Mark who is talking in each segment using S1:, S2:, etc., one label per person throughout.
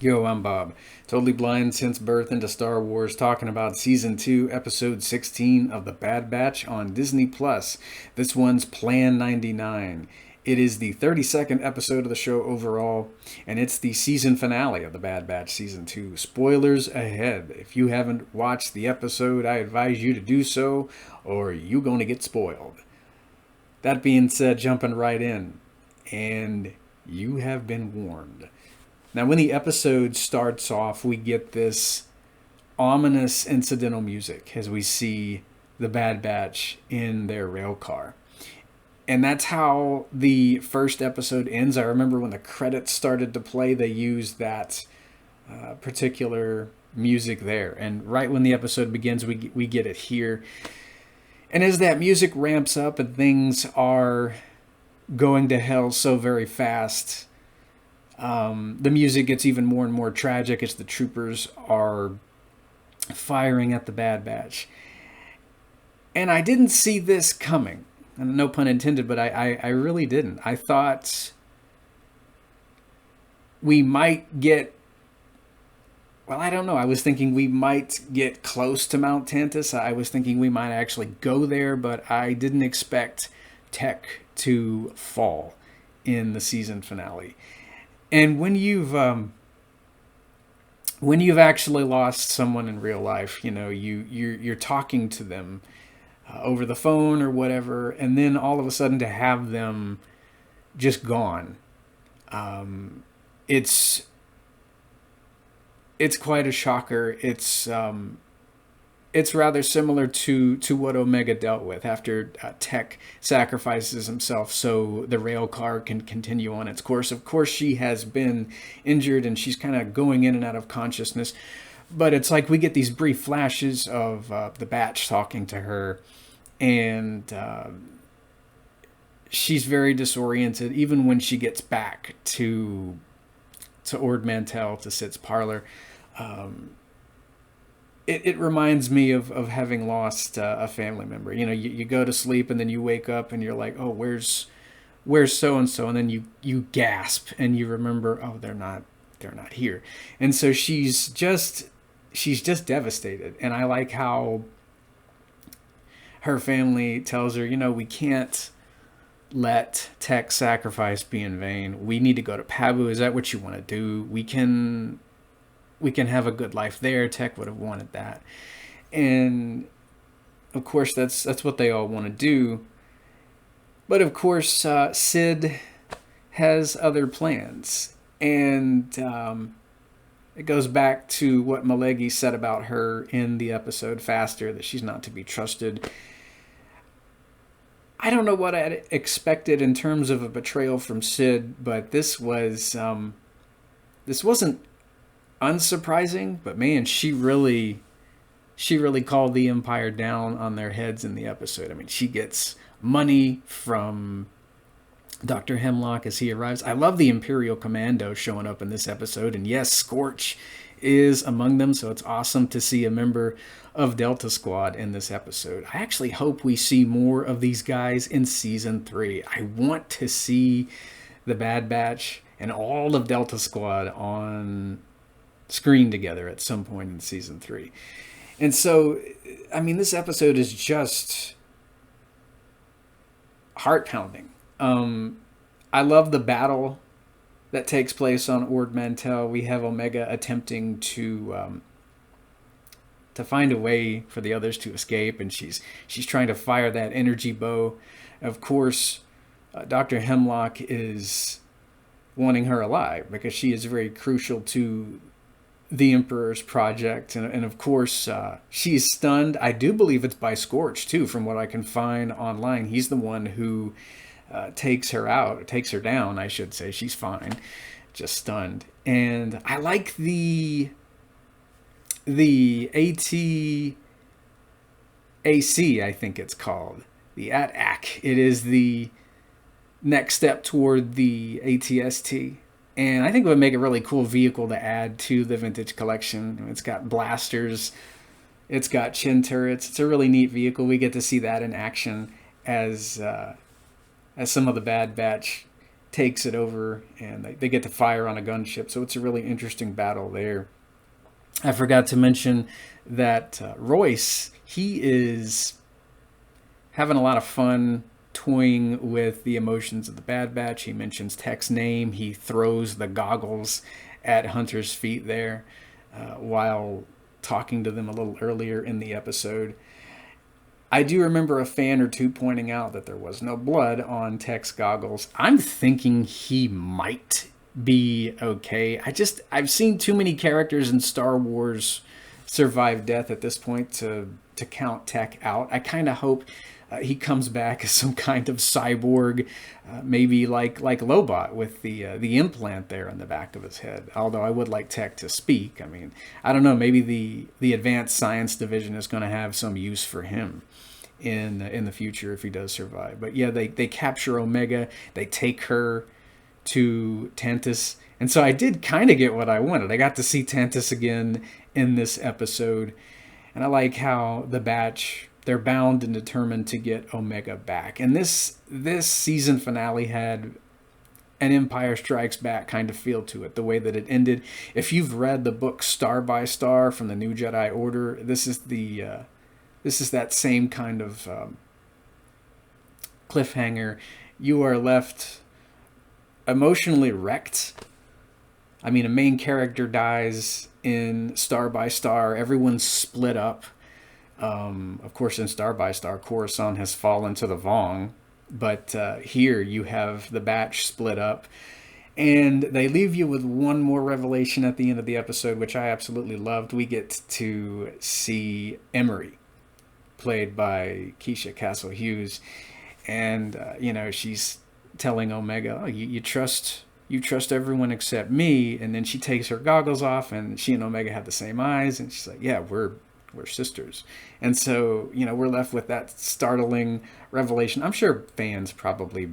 S1: Yo, I'm Bob. Totally blind since birth into Star Wars, talking about Season 2, Episode 16 of The Bad Batch on Disney Plus. This one's Plan 99. It is the 32nd episode of the show overall, and it's the season finale of The Bad Batch Season 2. Spoilers ahead. If you haven't watched the episode, I advise you to do so, or you're going to get spoiled. That being said, jumping right in, and you have been warned. Now, when the episode starts off, we get this ominous incidental music as we see the Bad Batch in their rail car. And that's how the first episode ends. I remember when the credits started to play, they used that particular music there. And right when the episode begins, we get it here. And as that music ramps up and things are going to hell so very fast, the music gets even more and more tragic as the troopers are firing at the Bad Batch. And I didn't see this coming. And no pun intended, but I really didn't. I thought we might get... Well, I don't know. I was thinking we might get close to Mount Tantus. I was thinking we might actually go there, but I didn't expect Tech to fall in the season finale. And when you've actually lost someone in real life, you know, you're talking to them over the phone or whatever, and then all of a sudden to have them just gone, it's quite a shocker. It's rather similar to what Omega dealt with after Tech sacrifices himself so the rail car can continue on its course. Of course, she has been injured and she's kind of going in and out of consciousness. But it's like we get these brief flashes of the Batch talking to her, and she's very disoriented, even when she gets back to Ord Mantell, to Sid's parlor. It reminds me of having lost a family member. You know, you go to sleep and then you wake up and you're like, oh, where's so and so, and then you gasp and you remember, oh, they're not here. And so she's just devastated. And I like how her family tells her, you know, we can't let Tech's sacrifice be in vain. We need to go to Pabu. Is that what you want to do? We can have a good life there. Tech would have wanted that. And of course, that's what they all want to do. But of course, Sid has other plans. And it goes back to what Malegi said about her in the episode Faster, that she's not to be trusted. I don't know what I expected in terms of a betrayal from Sid, but this wasn't unsurprising, but man, she really called the Empire down on their heads in the episode. I mean, she gets money from Dr. Hemlock as he arrives. I love the Imperial Commando showing up in this episode, and yes, Scorch is among them, so it's awesome to see a member of Delta Squad in this episode. I actually hope we see more of these guys in Season 3. I want to see the Bad Batch and all of Delta Squad on screen together at some point in Season 3. And so, I mean, this episode is just heart-pounding. I love the battle that takes place on Ord Mantell. We have Omega attempting to find a way for the others to escape, and she's trying to fire that energy bow. Of course, Dr. Hemlock is wanting her alive because she is very crucial to the Emperor's project, and of course she's stunned. I do believe it's by Scorch too, from what I can find online. He's the one who takes her down, I should say. She's fine, just stunned. And I like the ATAC, I think it's called, the AT-AC. It is the next step toward the ATST. And I think it would make a really cool vehicle to add to the vintage collection. It's got blasters, it's got chin turrets. It's a really neat vehicle. We get to see that in action as some of the Bad Batch takes it over, and they get to fire on a gunship. So it's a really interesting battle there. I forgot to mention that Royce, he is having a lot of fun toying with the emotions of the Bad Batch. He mentions Tech's name. He throws the goggles at Hunter's feet there while talking to them a little earlier in the episode. I do remember a fan or two pointing out that there was no blood on Tech's goggles. I'm thinking he might be okay. I've seen too many characters in Star Wars survive death at this point to count Tech out. I kind of hope he comes back as some kind of cyborg, maybe like Lobot with the implant there on the back of his head. Although I would like Tech to speak. I mean, I don't know. Maybe the Advanced Science Division is going to have some use for him in the future if he does survive. But yeah, they capture Omega. They take her to Tantus, and so I did kind of get what I wanted. I got to see Tantus again in this episode, and I like how the Batch, they're bound and determined to get Omega back. And this season finale had an Empire Strikes Back kind of feel to it, the way that it ended. If you've read the book Star by Star from the New Jedi Order, this is that same kind of cliffhanger. You are left emotionally wrecked. I mean, a main character dies in Star by Star. Everyone's split up. Of course, in Star by Star, Coruscant has fallen to the Vong. But here you have the Batch split up. And they leave you with one more revelation at the end of the episode, which I absolutely loved. We get to see Emery, played by Keisha Castle-Hughes. And, she's telling Omega, oh, you trust everyone except me. And then she takes her goggles off, and she and Omega have the same eyes, and she's like, yeah, we're sisters. And so we're left with that startling revelation. I'm sure fans probably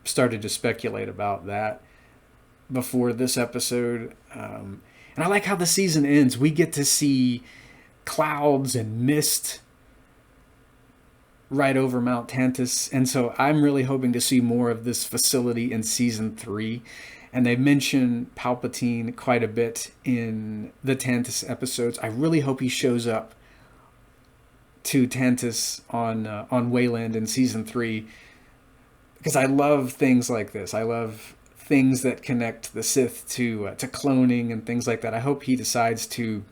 S1: started to speculate about that before this episode, and I like how the season ends. We get to see clouds and mist right over Mount Tantus. And so I'm really hoping to see more of this facility in season 3. And they mention Palpatine quite a bit in the Tantus episodes. I really hope he shows up to Tantus on Wayland in season 3, because I love things like this. I love things that connect the Sith to cloning and things like that. I hope he decides to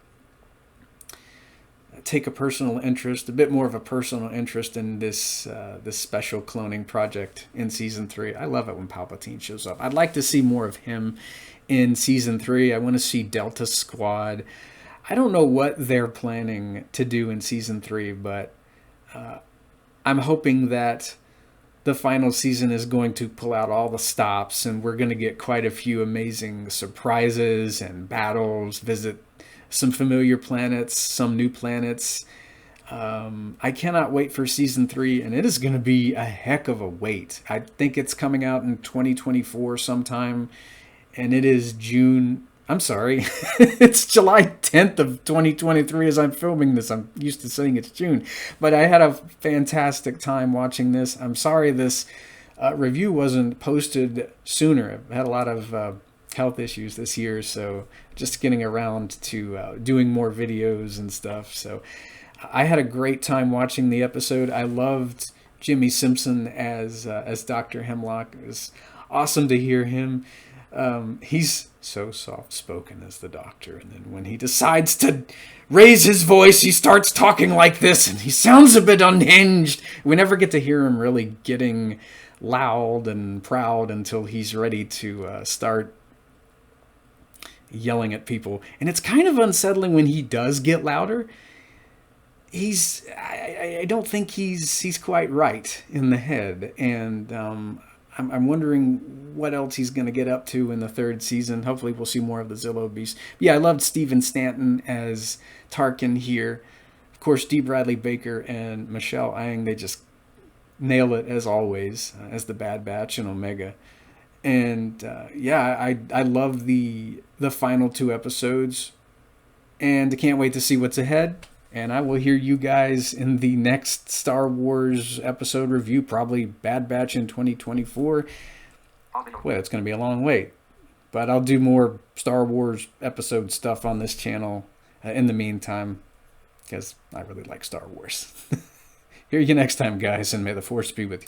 S1: take a bit more of a personal interest in this special cloning project in season 3. I love it when Palpatine shows up. I'd like to see more of him in season 3. I want to see Delta Squad. I don't know what they're planning to do in season 3, but I'm hoping that the final season is going to pull out all the stops, and we're going to get quite a few amazing surprises and battles, visit some familiar planets, some new planets. I cannot wait for season 3, and it is going to be a heck of a wait. I think it's coming out in 2024 sometime, and it is June. I'm sorry, it's July 10th of 2023 as I'm filming this. I'm used to saying it's June, but I had a fantastic time watching this. I'm sorry this review wasn't posted sooner. I've had a lot of health issues this year, so just getting around to doing more videos and stuff. So I had a great time watching the episode. I loved Jimmi Simpson as Dr. Hemlock. It was awesome to hear him. He's so soft-spoken as the Doctor, and then when he decides to raise his voice, he starts talking like this, and he sounds a bit unhinged. We never get to hear him really getting loud and proud until he's ready to start yelling at people. And it's kind of unsettling when he does get louder. I don't think he's quite right in the head, and I'm wondering what else he's going to get up to in the 3rd season. Hopefully we'll see more of the Zillow Beast. Yeah, I loved Stephen Stanton as Tarkin here. Of course, D. Bradley Baker and Michelle Ang, they just nail it as always, as the Bad Batch and Omega. And I love the final 2 episodes, and I can't wait to see what's ahead. And I will hear you guys in the next Star Wars episode review, probably Bad Batch in 2024. Well, it's going to be a long wait. But I'll do more Star Wars episode stuff on this channel in the meantime, because I really like Star Wars. Hear you next time, guys, and may the Force be with you.